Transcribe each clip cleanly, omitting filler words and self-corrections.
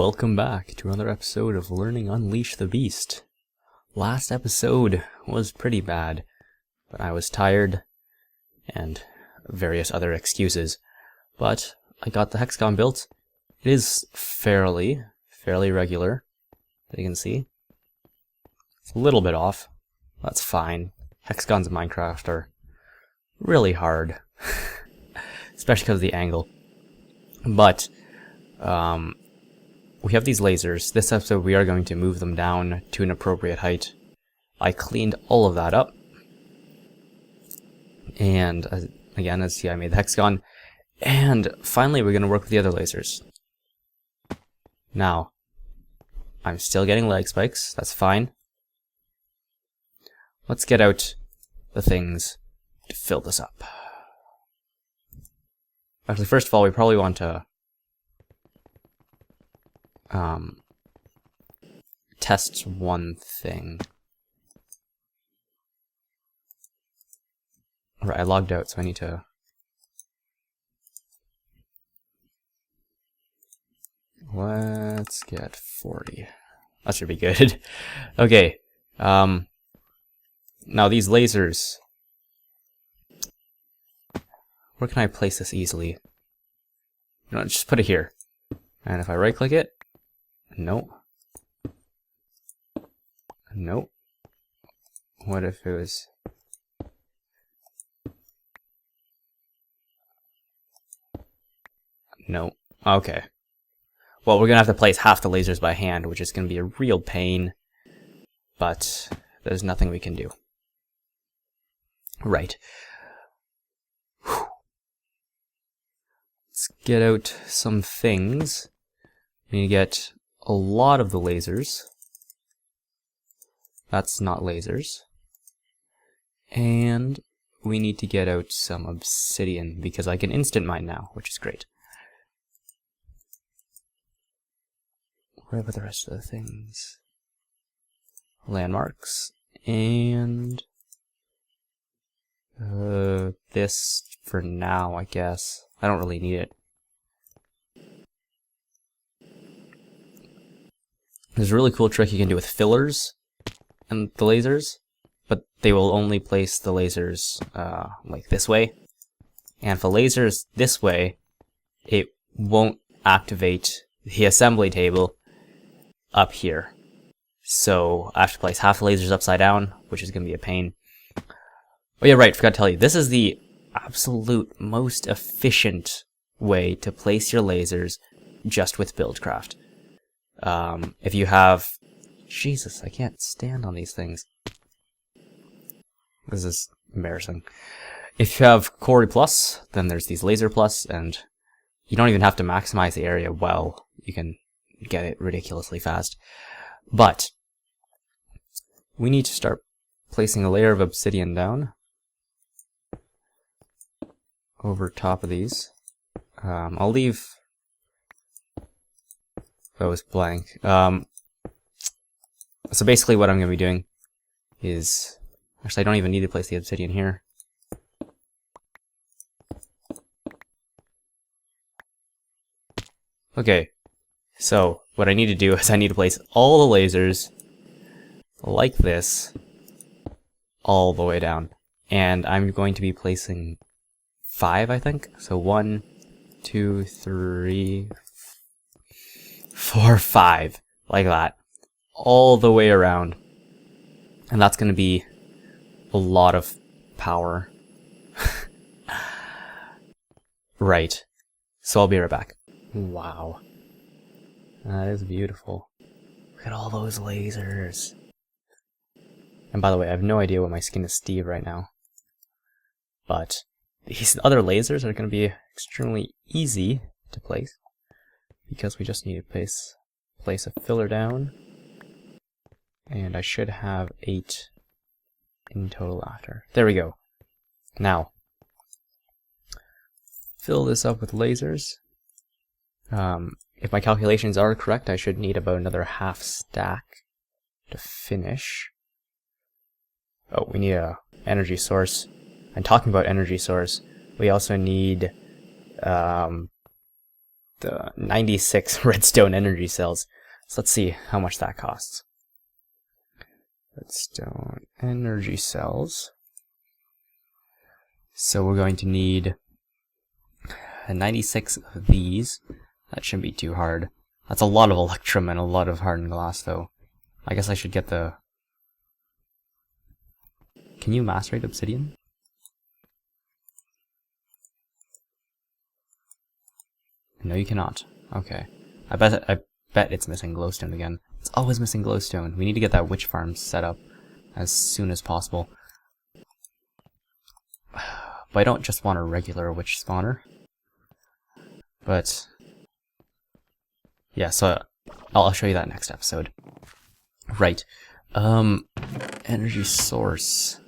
Welcome back to another episode of Learning Unleash the Beast. Last episode was pretty bad, but I was tired and various other excuses. But I got the hexagon built. It is fairly regular, as you can see. It's a little bit off. That's fine. Hexagons in Minecraft are really hard, especially because of the angle. But we have these lasers. This episode we are going to move them down to an appropriate height. I cleaned all of that up. And again, as you see, I made the hexagon. And finally, we're going to work with the other lasers. Now, I'm still getting lag spikes. That's fine. Let's get out the things to fill this up. Actually, first of all, we probably want to test one thing. Alright, I logged out, so I need to... Let's get 40. That should be good. Okay. Now these lasers... Where can I place this easily? You know, just put it here. And if I right click it... Nope. Nope. What if it was... Nope. Okay. Well, we're gonna have to place half the lasers by hand, which is gonna be a real pain. But there's nothing we can do. Right. Whew. Let's get out some things. We need to get a lot of the lasers. That's not lasers. And we need to get out some obsidian, because I can instant mine now, which is great. Where are the rest of the things? Landmarks. And... this for now, I guess. I don't really need it. There's a really cool trick you can do with fillers and the lasers, but they will only place the lasers like this way. And for lasers this way, it won't activate the assembly table up here. So I have to place half the lasers upside down, which is going to be a pain. Oh yeah, right, forgot to tell you, this is the absolute most efficient way to place your lasers just with Buildcraft. If you have... Jesus, I can't stand on these things. This is embarrassing. If you have Quarry Plus, then there's these Laser Plus, and you don't even have to maximize the area well. You can get it ridiculously fast. But we need to start placing a layer of obsidian down over top of these. I'll leave those blank. So basically what I'm going to be doing is... Actually, I don't even need to place the obsidian here. Okay, so what I need to do is I need to place all the lasers like this all the way down. And I'm going to be placing 5, I think. So 1, 2, 3, 4, 5. Like that. All the way around. And that's going to be a lot of power. Right. So I'll be right back. Wow. That is beautiful. Look at all those lasers. And by the way, I have no idea what my skin is Steve right now. But these other lasers are going to be extremely easy to place, because we just need to place a filler down. And I should have 8 in total after. There we go. Now, fill this up with lasers. If my calculations are correct, I should need about another half stack to finish. Oh, we need a energy source. And talking about energy source, we also need 96 redstone energy cells. So let's see how much that costs. Redstone energy cells. So we're going to need 96 of these. That shouldn't be too hard. That's a lot of electrum and a lot of hardened glass, though. I guess I should get the... Can you macerate obsidian? No, you cannot. Okay. I bet it's missing glowstone again. It's always missing glowstone. We need to get that witch farm set up as soon as possible. But I don't just want a regular witch spawner. But yeah, so I'll show you that next episode. Right. Energy source.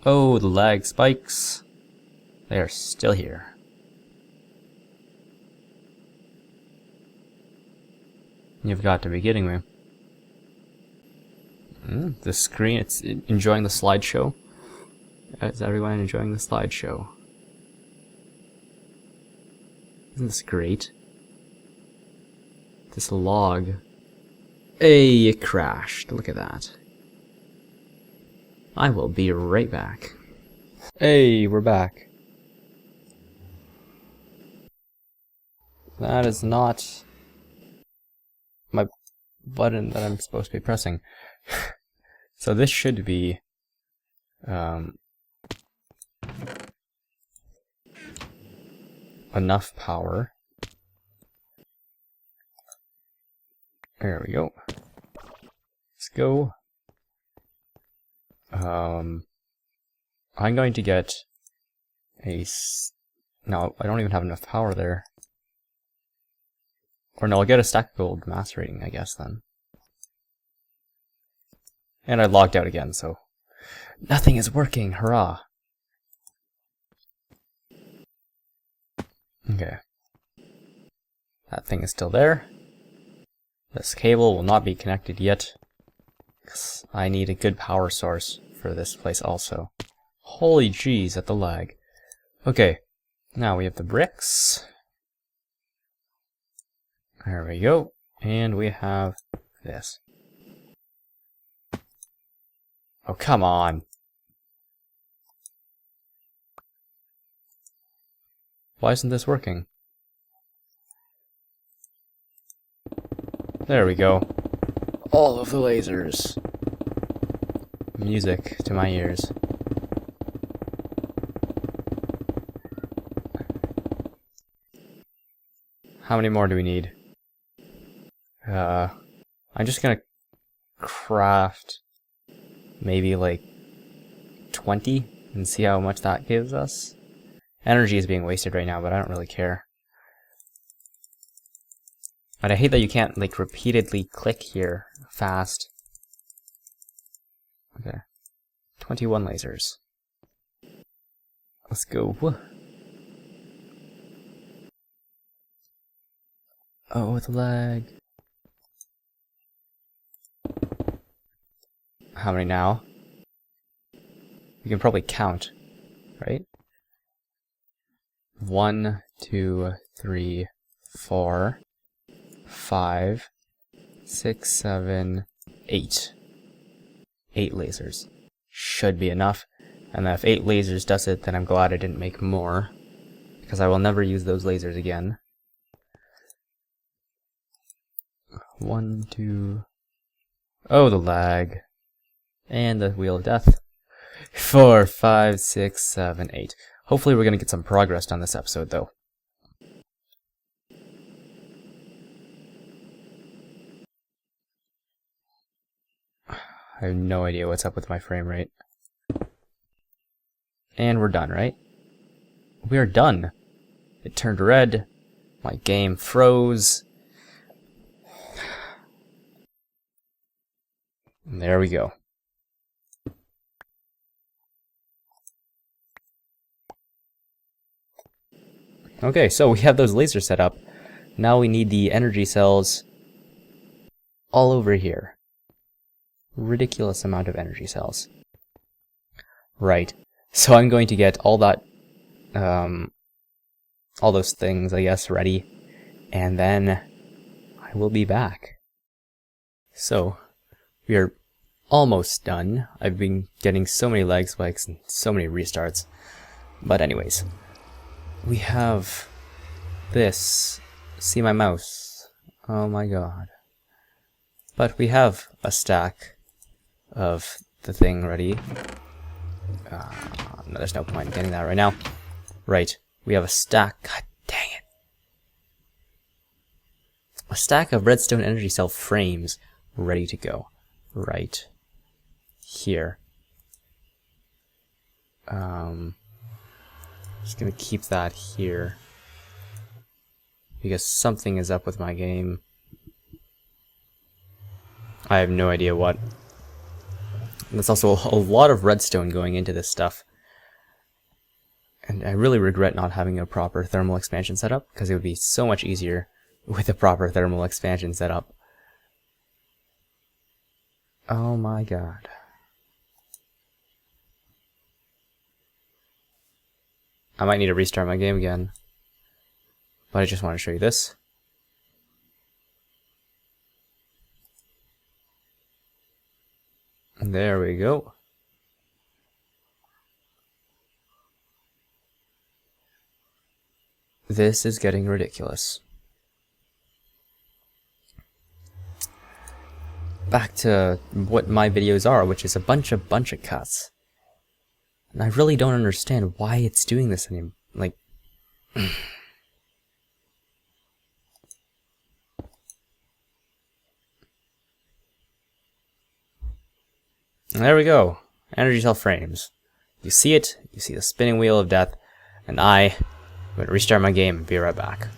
Oh, the lag spikes. They are still here. You've got to be kidding me. The screen, it's enjoying the slideshow. Is everyone enjoying the slideshow? Isn't this great? This log. Hey, it crashed. Look at that. I will be right back. Hey, we're back. That is not my button that I'm supposed to be pressing. So this should be enough power. There we go. Let's go. I'm going to get a... No, I don't even have enough power there. Or no, I'll get a stack of gold macerating, I guess, then. And I logged out again, so... Nothing is working, hurrah! Okay. That thing is still there. This cable will not be connected yet, because I need a good power source for this place also. Holy jeez at the lag. Okay, now we have the bricks. There we go. And we have this. Oh, come on. Why isn't this working? There we go. All of the lasers. Music to my ears. How many more do we need? I'm just gonna craft maybe like 20 and see how much that gives us. Energy is being wasted right now, but I don't really care. But I hate that you can't like repeatedly click here fast. Okay. 21 lasers. Let's go. Oh, the lag. How many now? You can probably count, right? 1, 2, 3, 4, 5, 6, 7, 8. 8 lasers. Should be enough. And if 8 lasers does it, then I'm glad I didn't make more, because I will never use those lasers again. 1, 2... Oh, the lag. And the Wheel of Death. 4, 5, 6, 7, 8. Hopefully we're going to get some progress on this episode, though. I have no idea what's up with my frame rate. And we're done, right? We are done. It turned red. My game froze. And there we go. Okay, so we have those lasers set up. Now we need the energy cells all over here. Ridiculous amount of energy cells. Right. So I'm going to get all that all those things, I guess, ready, and then I will be back. So, we are almost done. I've been getting so many lag spikes and so many restarts. But anyways, we have this. See my mouse? Oh my god. But we have a stack of the thing ready. No, there's no point in getting that right now. Right, we have a stack. God dang it. A stack of redstone energy cell frames ready to go. Right here. Just gonna keep that here because something is up with my game. I have no idea what. There's also a lot of redstone going into this stuff. And I really regret not having a proper thermal expansion setup, because it would be so much easier with a proper thermal expansion setup. Oh my god. I might need to restart my game again. But I just want to show you this. There we go. This is getting ridiculous. Back to what my videos are, which is a bunch of cuts. And I really don't understand why it's doing this anymore. Like, there we go. Energy cell frames. You see it, you see the spinning wheel of death, and I'm going to restart my game and be right back.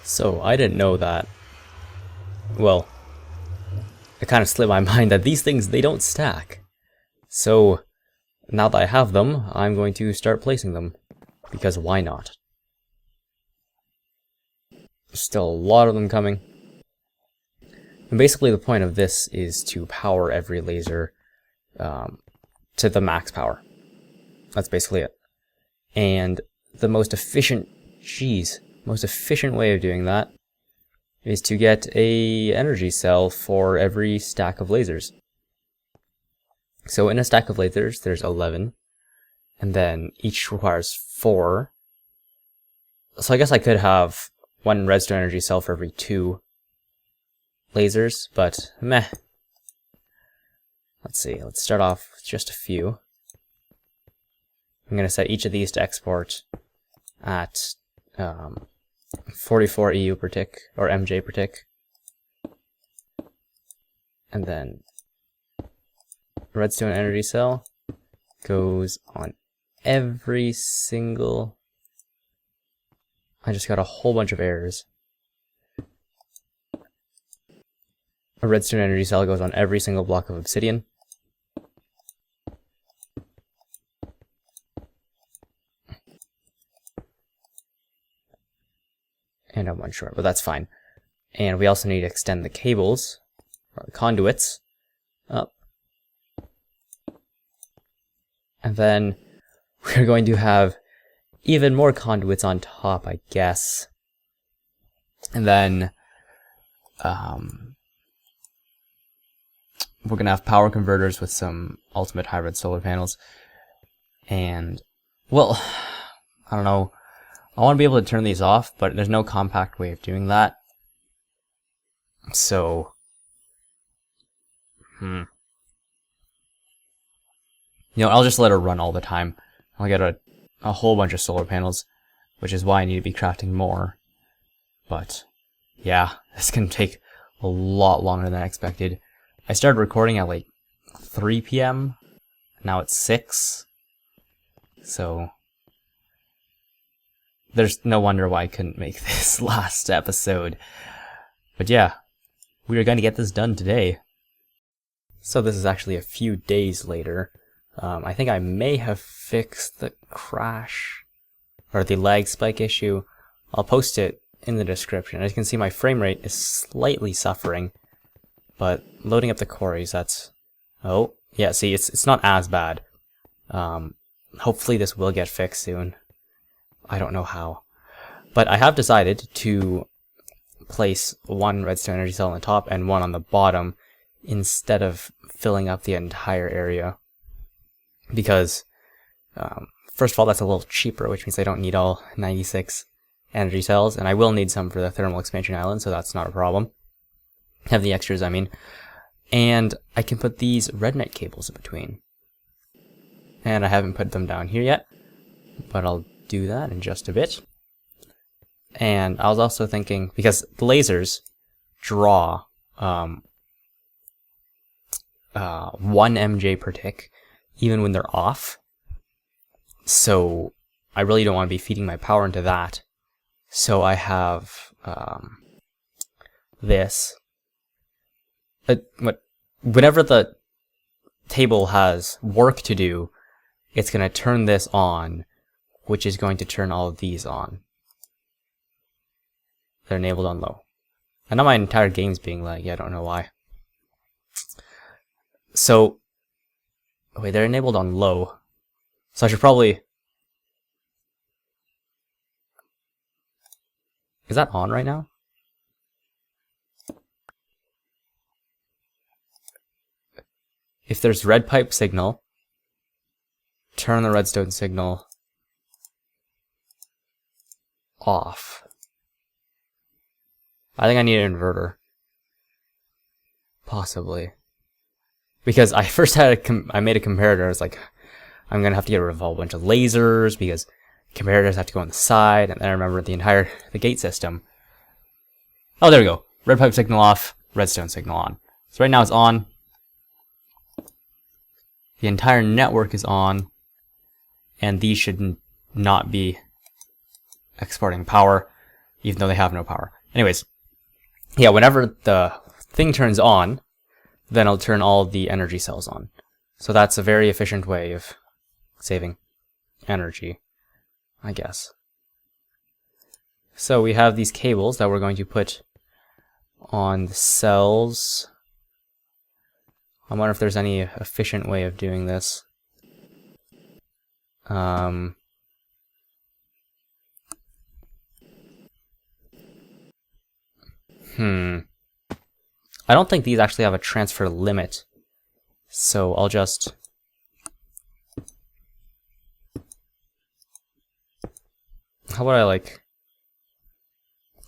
So, I didn't know that. Well, it kind of slipped my mind that these things, they don't stack. So, now that I have them, I'm going to start placing them. Because why not? There's still a lot of them coming. And basically the point of this is to power every laser to the max power. That's basically it. And the most efficient way of doing that is to get a energy cell for every stack of lasers. So in a stack of lasers, there's 11, and then each requires 4. So I guess I could have 1 redstone energy cell for every 2 lasers, but meh. Let's see, let's start off with just a few. I'm going to set each of these to export at 44 EU per tick, or MJ per tick. And then redstone energy cell goes on every single... I just got a whole bunch of errors. A redstone energy cell goes on every single block of obsidian. And I'm one short, but that's fine. And we also need to extend the cables, or the conduits, up. And then we're going to have even more conduits on top, I guess. And then we're going to have power converters with some ultimate hybrid solar panels. And, well, I don't know. I want to be able to turn these off, but there's no compact way of doing that. So, you know, I'll just let it run all the time. I'll get a whole bunch of solar panels, which is why I need to be crafting more. But, yeah, this can take a lot longer than I expected. I started recording at like 3 PM. Now it's 6. So, there's no wonder why I couldn't make this last episode. But yeah, we are going to get this done today. So this is actually a few days later. I think I may have fixed the crash, or the lag spike issue. I'll post it in the description. As you can see, my frame rate is slightly suffering. But loading up the quarries, that's... Oh, yeah, see, it's not as bad. Hopefully this will get fixed soon. I don't know how. But I have decided to place one redstone energy cell on the top and one on the bottom instead of filling up the entire area. Because, first of all, that's a little cheaper, which means I don't need all 96 energy cells, and I will need some for the thermal expansion island, so that's not a problem. Have the extras, I mean. And I can put these rednet cables in between. And I haven't put them down here yet, but I'll do that in just a bit. And I was also thinking, because the lasers draw 1 MJ per tick, even when they're off. So I really don't want to be feeding my power into that. So I have this. Whenever the table has work to do, it's going to turn this on, which is going to turn all of these on. They're enabled on low. And now my entire game's being laggy, I don't know why. So, wait, they're enabled on low. So I should probably... Is that on right now? If there's red pipe signal, turn the redstone signal off. I think I need an inverter. Possibly. Because I first had I made a comparator. I was like, I'm gonna have to get rid of a whole bunch of lasers because comparators have to go on the side, and then I remember the gate system. Oh, there we go. Red pipe signal off, redstone signal on. So right now it's on. The entire network is on, and these should not be exporting power, even though they have no power. Anyways, yeah, whenever the thing turns on, then I'll turn all the energy cells on. So that's a very efficient way of saving energy, I guess. So we have these cables that we're going to put on the cells. I wonder if there's any efficient way of doing this. I don't think these actually have a transfer limit, so I'll just... How would I like...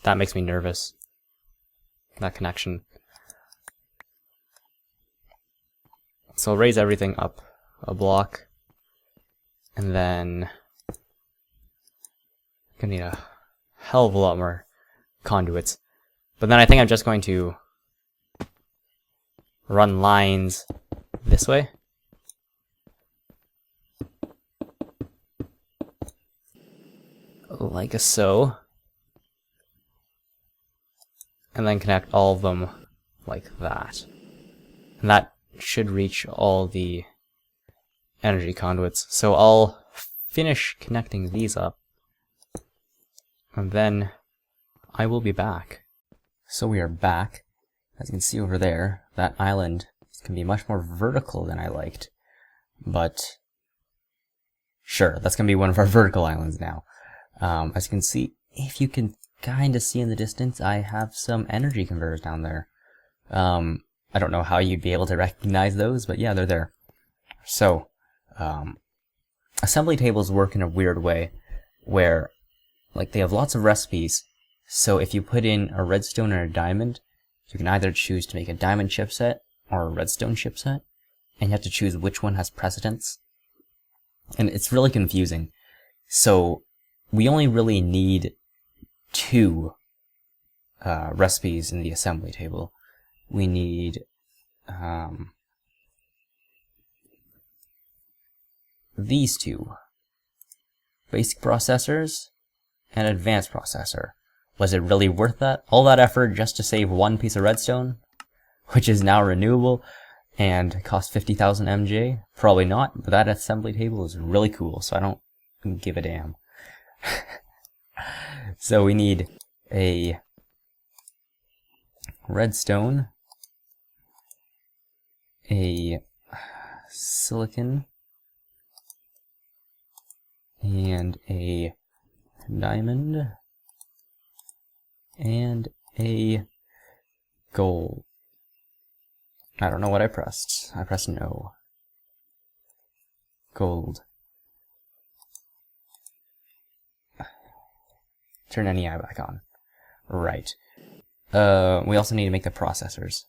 That makes me nervous. That connection. So I'll raise everything up a block, and then I'm gonna need a hell of a lot more conduits. But then I think I'm just going to run lines this way. Like so. And then connect all of them like that. And that should reach all the energy conduits. So I'll finish connecting these up, and then I will be back. So we are back. As you can see over there, that island can be much more vertical than I liked. But sure, that's going to be one of our vertical islands now. As you can see, if you can kind of see in the distance, I have some energy converters down there. I don't know how you'd be able to recognize those, but yeah, they're there. So, assembly tables work in a weird way, where, like, they have lots of recipes, so if you put in a redstone or a diamond, you can either choose to make a diamond chipset or a redstone chipset, and you have to choose which one has precedence. And it's really confusing. So, we only really need 2 recipes in the assembly table. We need these 2. Basic processors and advanced processor. Was it really worth that? All that effort just to save 1 piece of redstone, which is now renewable and cost 50,000 MJ? Probably not, but that assembly table is really cool, so I don't give a damn. So we need a redstone, a silicon, and a diamond. and a gold. I don't know what I pressed. I pressed no. Gold. Turn NEI back on. Right. We also need to make the processors.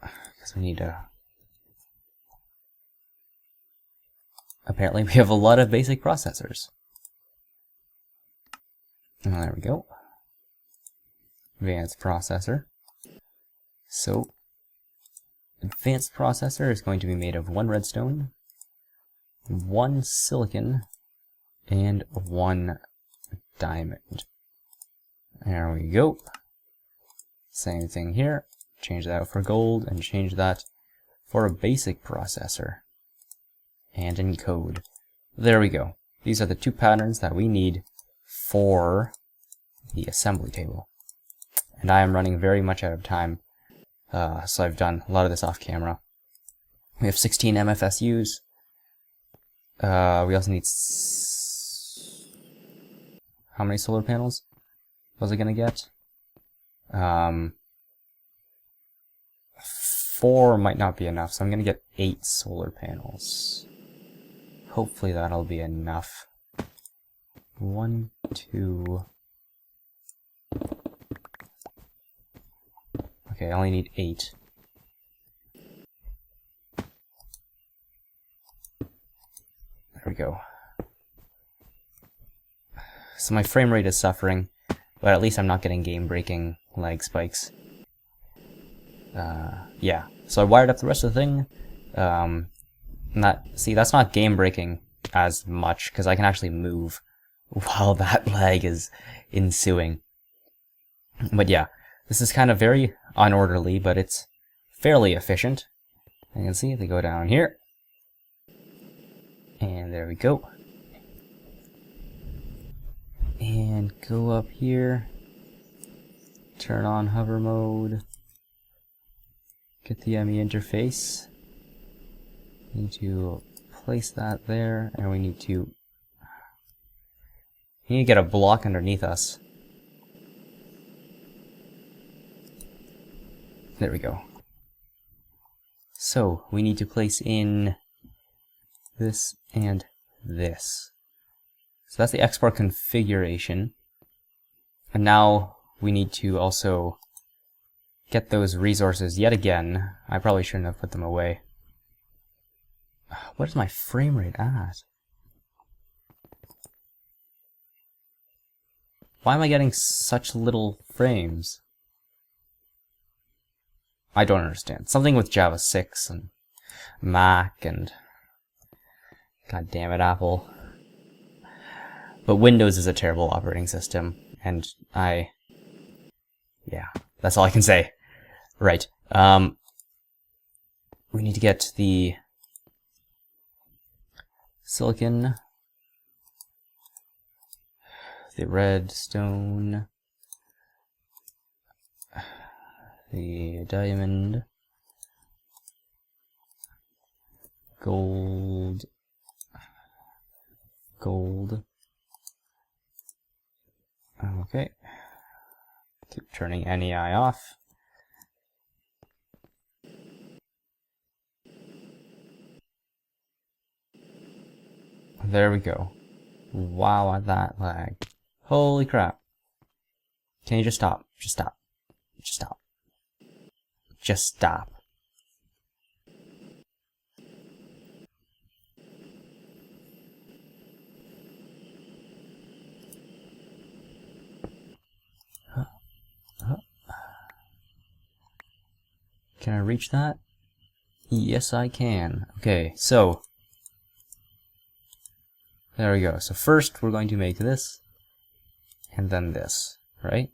Because we need to... Apparently we have a lot of basic processors. Oh, there we go. Advanced processor. So, advanced processor is going to be made of 1 redstone, 1 silicon, and 1 diamond. There we go. Same thing here. Change that for gold, and change that for a basic processor. And encode. There we go. These are the 2 patterns that we need for the assembly table. And I am running very much out of time, so I've done a lot of this off camera. We have 16 MFSUs. We also need... How many solar panels was I gonna get? 4 might not be enough, so I'm gonna get 8 solar panels. Hopefully that'll be enough. 1, 2... Okay, I only need 8. There we go. So my frame rate is suffering, but at least I'm not getting game-breaking lag spikes. Yeah, so I wired up the rest of the thing. See, that's not game-breaking as much, because I can actually move while that lag is ensuing. But yeah, this is kind of very unorderly, but it's fairly efficient. You can see if they go down here. And there we go. And go up here. Turn on hover mode. Get the ME interface. Need to place that there, and we need to get a block underneath us. There we go. So, we need to place in this and this. So that's the export configuration. And now we need to also get those resources yet again. I probably shouldn't have put them away. What is my frame rate at? Why am I getting such little frames? I don't understand. Something with Java 6 and Mac and... God damn it, Apple. But Windows is a terrible operating system, and yeah, that's all I can say. Right. We need to get the silicon, the redstone, the diamond, gold, okay, keep turning NEI off. There we go. Wow, at that lag. Holy crap. Can you just stop? Just stop. Just stop. Just stop. Can I reach that? Yes, I can. Okay, so there we go. So first we're going to make this, and then this, right?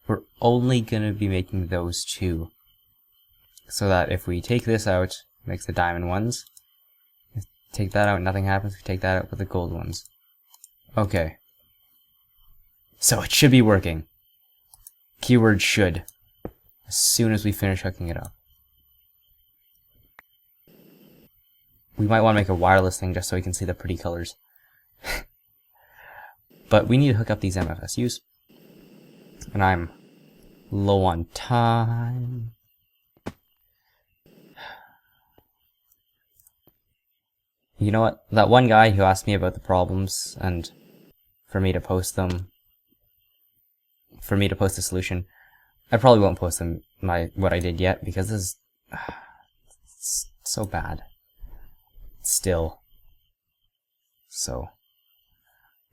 We're only going to be making those 2. So that if we take this out, it makes the diamond ones. If we take that out, nothing happens. If we take that out with the gold ones. Okay. So it should be working. Keyword should. As soon as we finish hooking it up. We might want to make a wireless thing just so we can see the pretty colors. But we need to hook up these MFSUs. And I'm low on time. You know what? That one guy who asked me about the problems and for me to post them, for me to post a solution, I probably won't post them what I did yet because this is it's so bad. Still. So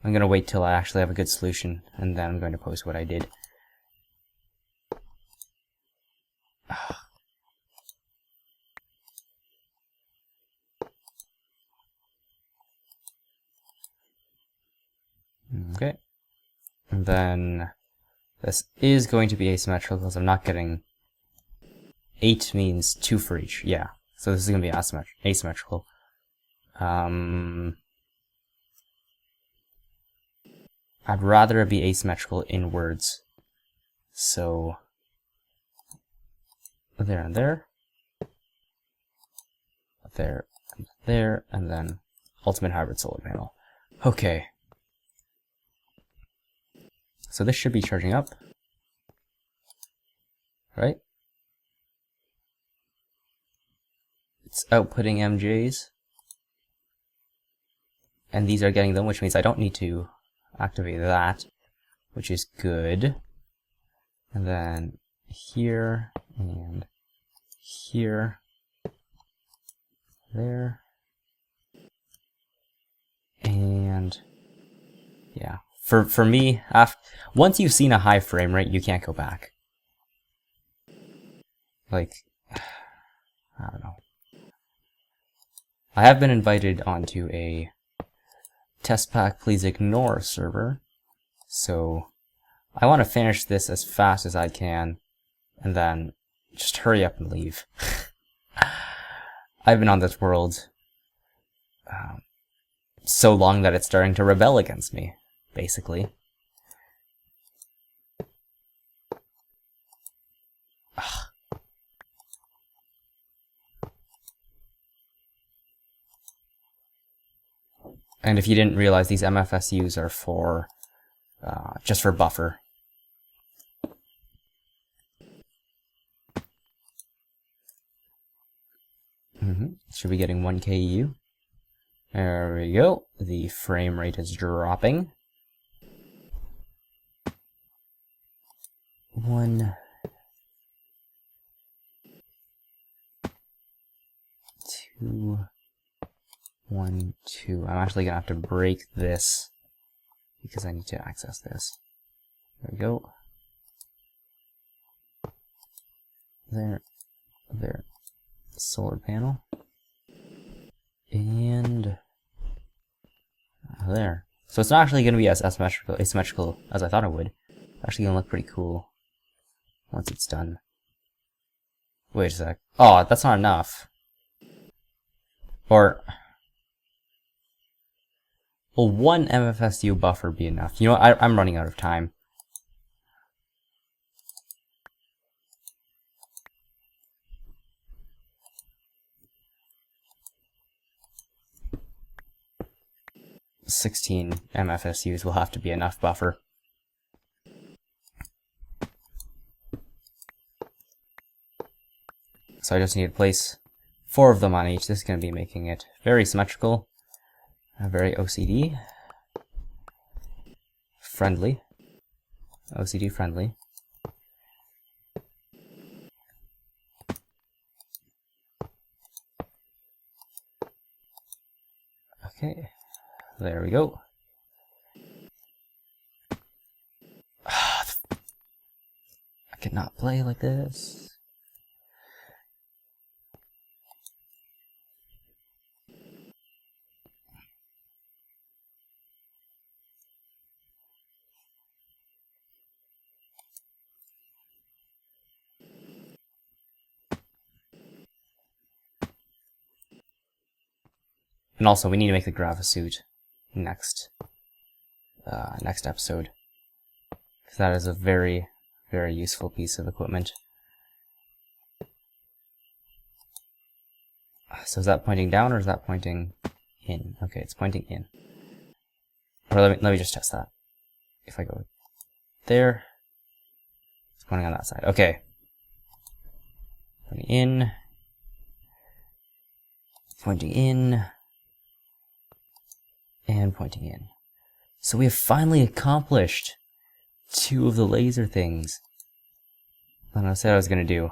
I'm gonna wait till I actually have a good solution and then I'm going to post what I did. Okay. And then this is going to be asymmetrical because I'm not getting 8 means 2 for each. Yeah. So this is going to be asymmetrical. I'd rather it be asymmetrical in words. So there and there. There and there. And then ultimate hybrid solar panel. Okay. So this should be charging up. Right? It's outputting MJs. And these are getting them, which means I don't need to activate that, which is good. And then here, and here, there, and yeah. For me, once you've seen a high frame rate, you can't go back. Like, I don't know. I have been invited onto a test pack please ignore server, so I want to finish this as fast as I can, and then just hurry up and leave. I've been on this world so long that it's starting to rebel against me, basically. And if you didn't realize, these MFSUs are for just for buffer. Should be getting 1 KU. There we go. The frame rate is dropping. 1, 2, 1, 2. I'm actually gonna have to break this because I need to access this. There we go. There. Solar panel. And there. So it's not actually going to be as asymmetrical as I thought it would. It's actually going to look pretty cool once it's done. Wait a sec. Oh, that's not enough. Or will 1 MFSU buffer be enough? You know what? I'm running out of time. $16 MFSUs will have to be enough buffer. So I just need to place 4 of them on each. This is going to be making it very symmetrical, very OCD friendly. OCD friendly. Okay. There we go. I cannot play like this. And also, we need to make the GraphSuit next episode, because that is a very, very useful piece of equipment. So is that pointing down or is that pointing in? Okay, it's pointing in. Or let me just test that. If I go there, it's pointing on that side. Okay. Pointing in. Pointing in. And pointing in. So we have finally accomplished 2 of the laser things that I said I was going to do.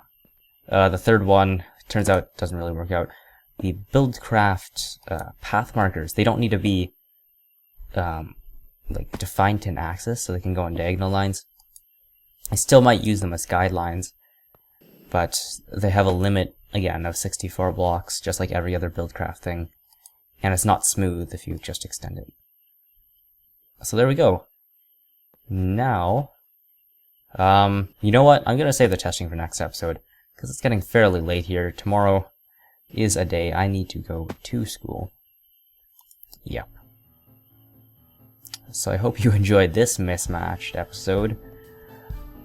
The third one, turns out, doesn't really work out. The BuildCraft path markers, they don't need to be like defined to an axis, so they can go on diagonal lines. I still might use them as guidelines, but they have a limit, again, of 64 blocks, just like every other BuildCraft thing. And it's not smooth if you just extend it. So there we go. Now, you know what? I'm going to save the testing for next episode, because it's getting fairly late here. Tomorrow is a day I need to go to school. Yep. So I hope you enjoyed this mismatched episode,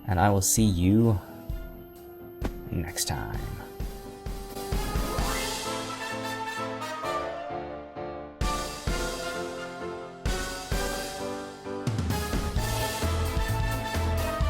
and I will see you next time.